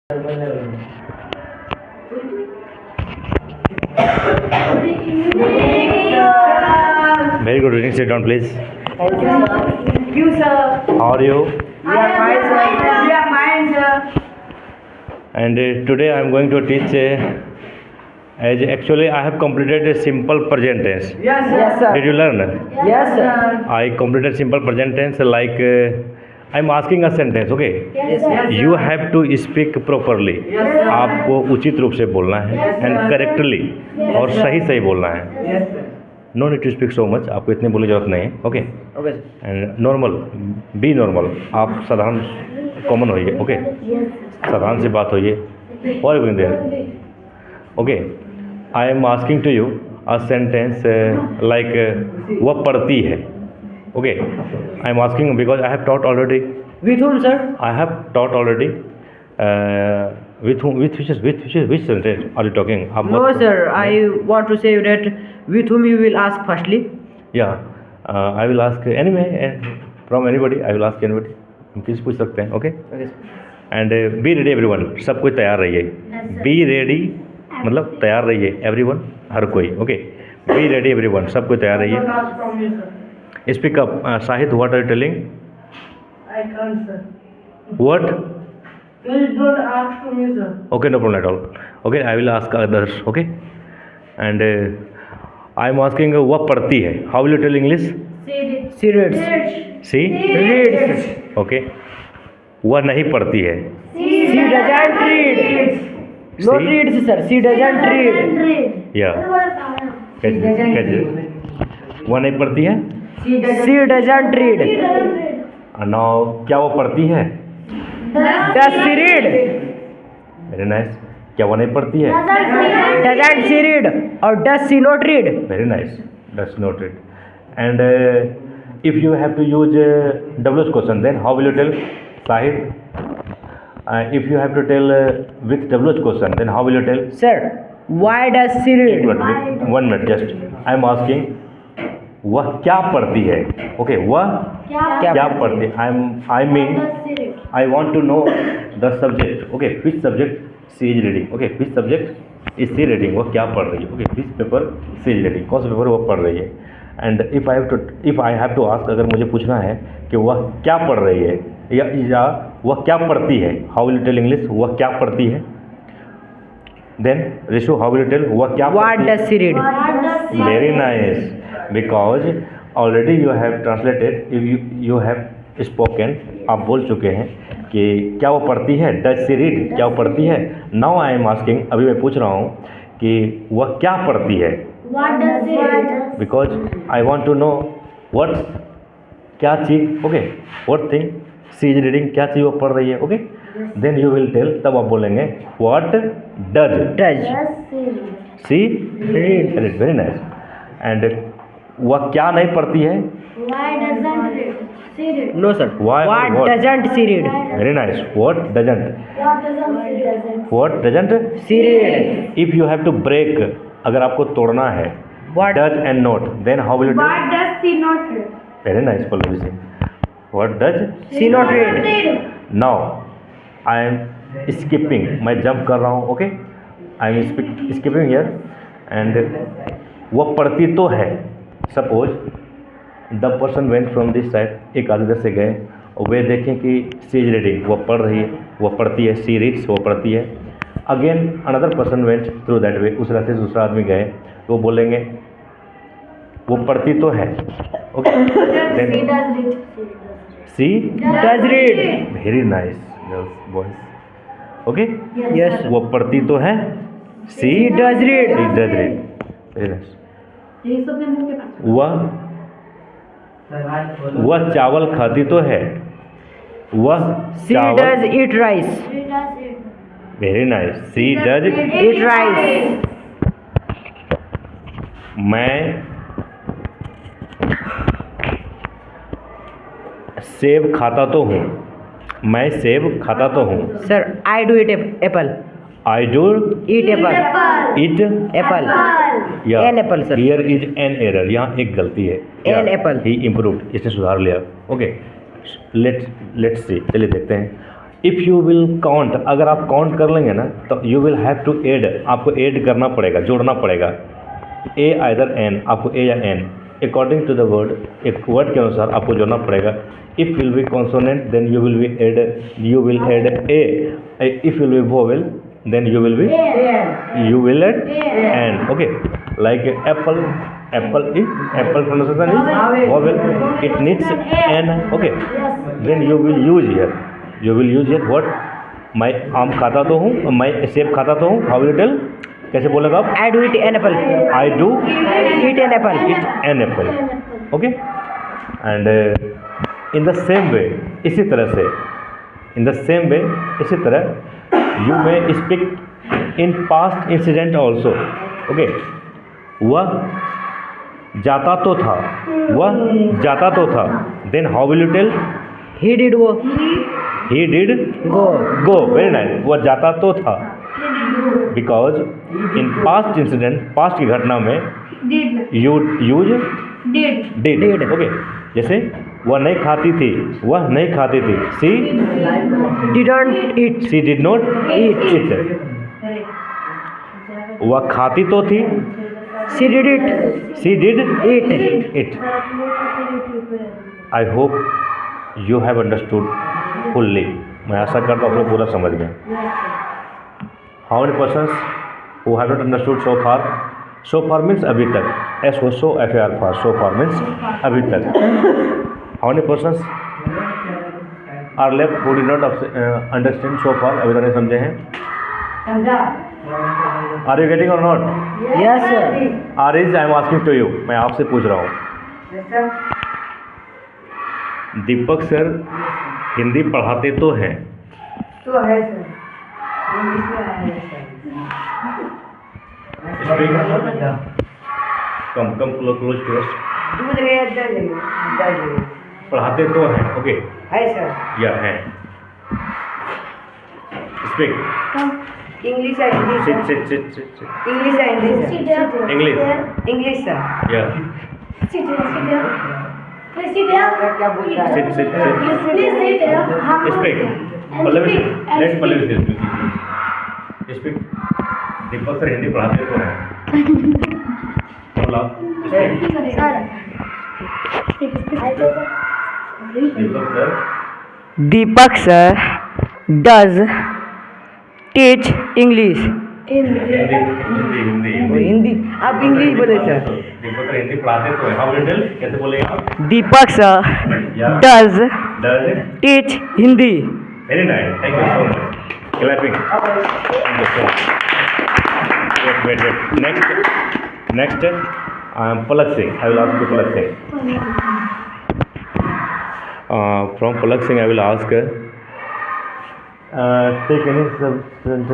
Very good evening. Sit down, please. Thank you, sir. How are you? We are fine, sir. We are fine, sir. And today I am going to teach. As actually I have completed a simple present tense. Yes, sir. Did you learn? Yes, sir. I completed simple present tense like I am asking a sentence. Okay. Yes, sir. You have to speak properly. Yes, sir. आपको उचित रूप से बोलना है and correctly और सही सही बोलना है. Yes, sir. No need to speak so much. आपको इतनी बोलने की जरूरत नहीं है. Okay. Okay. And normal be normal. आप साधारण कॉमन होइए. ओके. साधारण सी बात होइए. और okay. I am asking to you a sentence like वह पढ़ती है. Okay. I am asking because I have taught already. With whom, sir? I have taught already. With whom? Which sentence are you talking? No, sir. I want to say that with whom you will ask firstly. Yeah. I will ask anyway from anybody. I will ask anybody. हम किसी पूछ सकते हैं. Okay. Okay. And be ready everyone. सब कोई तैयार रहिए. Be ready मतलब तैयार रहिए. Everyone हर कोई. Okay. Be ready everyone. सब कोई तैयार रहिए. Speak up. Shahid, what are you telling? I can't, sir. What? Please don't ask to me, sir. Okay, no problem at all. Okay, I will ask others. Okay. And I am asking वह पढ़ती है. How will you tell English? She reads. She Reads. Okay. वह नहीं पढ़ती है. She doesn't read. Not She- reads, sir. She doesn't read. Yeah. कैसे? वह नहीं पढ़ती है. She doesn't read. Now क्या वो पढ़ती है? Does she read? Very nice. क्या वो नहीं पढ़ती है? Doesn't she read? Or does she not read? Very nice. That's noted. And if you have to use WH question, then how will you tell? Sahid, if you have to tell with WH question, then how will you tell? Sir, why does she read? One minute, just. I am asking, वह क्या पढ़ती है? Okay, वह क्या पढ़ती है? I mean, I want to know the subject. Okay, which subject she is reading? Okay, which subject is she reading? वह क्या पढ़ रही है? Okay, which paper she is reading? कौन सा पेपर वह पढ़ रही है? And if I have to ask, अगर मुझे पूछना है कि वह क्या पढ़ रही है या वह क्या पढ़ती है, how will you tell English? वह क्या पढ़ती है? Then Rishu, how will you tell? वह क्या What पढ़ती है? does she read? Very nice. Because already you have translated, you have spoken. आप बोल चुके हैं कि क्या वो पढ़ती है. Does she read? क्या वो पढ़ती है. Now I am asking, अभी मैं पूछ रहा हूँ कि वह क्या पढ़ती है. What does she read? Because I want to know what क्या चीज़. Okay, what thing she is reading. क्या चीज़ वो पढ़ रही है. Okay, then you will tell. तब आप बोलेंगे what does Does. Does she read? she read. Very nice. And वह क्या नहीं पढ़ती है. Why doesn't she read? No, sir. Why or What what? doesn't she read? Very nice. What doesn't? What doesn't she doesn't? What doesn't? She read. If you have to break, अगर आपको तोड़ना है, What? does and not, then how will you do? What does she not read? Very nice, Pallavi ji. What does? She not read. Now, I am skipping. मैं jump कर रहा हूँ. Okay? I am skipping here. And वह पढ़ती तो है. Suppose the person went from this side. एक आदमी इधर से गए और वे देखें कि she is reading. वह पढ़ रही है. वह पढ़ती है. She reads. वह पढ़ती है. Again another person went through that way. उस रास्ते से दूसरा आदमी गए. वो बोलेंगे वो पढ़ती तो है. Okay. Then She does read. she Does read. very nice girls boys. Okay. Yes, sir. वो पढ़ती तो है. she She does read. she does read. Very nice. वह चावल खाती तो है. वह She चावल. does eat rice. She does read. Very nice. She does. Eat rice. मैं सेब खाता तो हूँ. मैं सेब खाता तो हूँ. Sir, I do eat apple. I do Eat apple. eat. Apple. Yeah. An apple, sir. Here is an error. यहाँ एक गलती है. An apple. He improved. इसने सुधार लिया. Okay. Let's see. चलिए देखते हैं. इफ़ यू विल काउंट, अगर आप काउंट कर लेंगे ना तो you will have to add, आपको ऐड करना पड़ेगा, जोड़ना पड़ेगा। ए आइदर एन, आपको ए या an according to the word, एक वर्ड के अनुसार आपको जोड़ना पड़ेगा। If will be consonant then you will be add, you will add a. If will be vowel then you will be, you will add and, okay, like apple, apple is, apple pronunciation is vowel, it needs an, okay, then you will use here, you will use here what, मैं आम खाता तो हूँ, मैं सेब खाता तो हूँ, how will you tell, कैसे बोलेगा आप? I do eat an apple. I do Eat an apple. eat an apple, okay, and in the same way, इसी तरह से, in the same way, इसी तरह you may speak in past incident also, okay, वह जाता तो था, वह जाता तो था, then how will you tell? He did go. He did Go. go, very nice, वह जाता तो था, because in past incident, past की घटना में Did. you use Did. did, okay, जैसे वह नहीं खाती थी, वह नहीं खाती थी, she Didn't eat. she did not eat, वह खाती तो थी, She did it. she did Eat. it. I hope you have understood fully. मैं आशा करता हूँ आप लोग पूरा समझ गए। How many persons who have not understood so far? So far means अभी तक, S O so F A R far, so far means अभी तक। How many persons are left who did not understand so far? अभी तक नहीं समझे हैं? Are you getting or not? Yes, sir. Ariz, I am asking to you. मैं आपसे पूछ रहा हूँ। दीपक सर हिंदी पढ़ाते तो हैं, तो है सर, इंग्लिश में आया है sir. Come close to us. दूध गया दर्ज पढ़ाते तो हैं, ओके, है सर। या हैं। स्पीक। इंग्लिश है Hindi sit sir. Sit sit sit sit. English है Hindi Sit sir. there. English. English sir. या Sit there. Sit there. Please sit there. क्या बोल रहा है? Seat sit seat. Please sit there. हम speak. And Pallavi, speak. And let's Pallavi speak. से speak. दीपक sir Hindi पढ़ाते तो हैं। बोला। Speak. Sir. Deepak sir Deepak sir does teach English. Hindi Hindi Hindi Hindi. Hindi आप इंग्लिश बोले सर। दीपक सर हिंदी पढ़ाते तो हैं। हाउ विल टेल, कैसे बोलेंगे आप? Deepak sir Yeah. does Does it? teach Hindi. Very nice. Thank you so much. Clapping. Thank you so much. Wait. Next, Palak Singh. I will ask you Palak Singh. From Palak Singh, I will ask. Take any substance.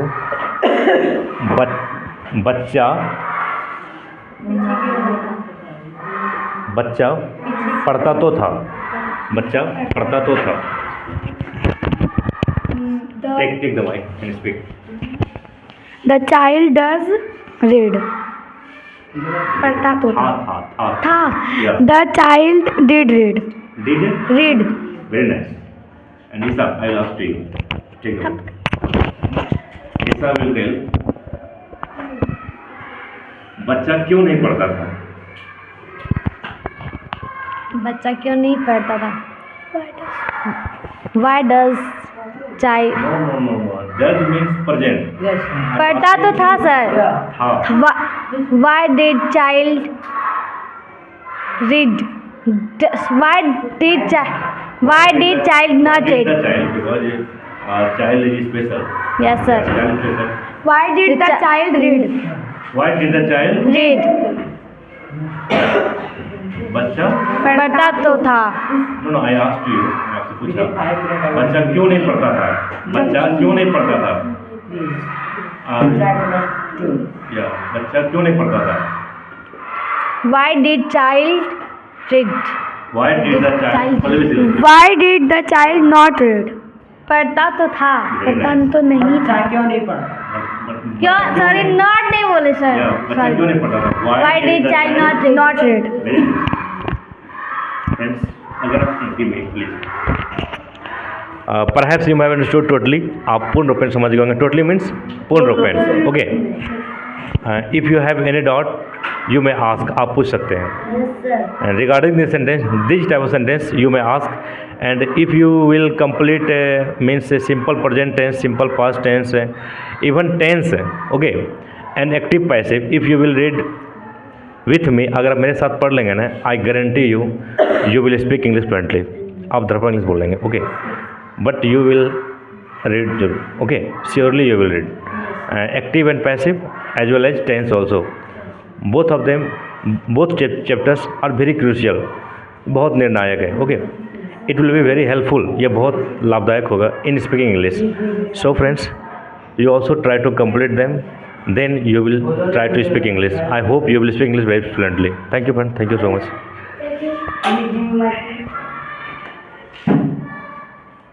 बच्चा पढ़ता तो था, बच्चा पढ़ता तो था। Take the mic and speak. The child does read. पढ़ता तो था। था। Yeah. The child did read. Did? Read. Very nice. And Isa, I will ask to you. Take the mic. Isa will tell. बच्चा क्यों नहीं पढ़ता था? बच्चा क्यों नहीं पढ़ता था? Why does child? No. Does means present. पढ़ता तो था सर। था। Why did child read? Why did child not Did read? the child, because child is special. Yes sir. Child is special. Why did the child read? Why did the child? Read. बच्चा? पढ़ता तो था। No, I asked you. मैं आपसे पूछा। बच्चा क्यों नहीं पढ़ता था? बच्चा क्यों नहीं पढ़ता था? या बच्चा क्यों नहीं पढ़ता था? Why did child read? Why did the child? पहले भी से- Why did the child not read? पढ़ता तो था, पढ़ता तो नहीं था। क्यों नहीं पढ़ा? क्यों? सॉरी, नॉट नहीं बोले सर। या बच्चा क्यों नहीं पढ़ता था? Why did the child not read? Friends, अगर आप हिंदी में please perhaps you have understood totally, आप पूर्ण रूपेण समझ गए होंगे. टोटली मीन्स पूर्ण रूपेण. Okay. If you have any doubt you may ask, आप पूछ सकते हैं. Yes, sir. Regarding this sentence, this type of sentence you may ask, and if you will complete means simple present tense, simple past tense, even tense, okay, and active passive, if you will read with me, अगर आप मेरे साथ पढ़ लेंगे ना, I guarantee you, you will speak English fluently. आप दरअसल English बोल लेंगे, okay, but you will read जरूर, okay, surely you will read. Active and passive as well as tense also. Both of them, both chapters are very crucial. बहुत निर्णायक है. Okay. It will be very helpful. ये बहुत लाभदायक होगा in speaking English. So friends, you also try to complete them, then you will try to speak English. I hope you will speak English very fluently. Thank you friend. Thank you so much. Can you give me my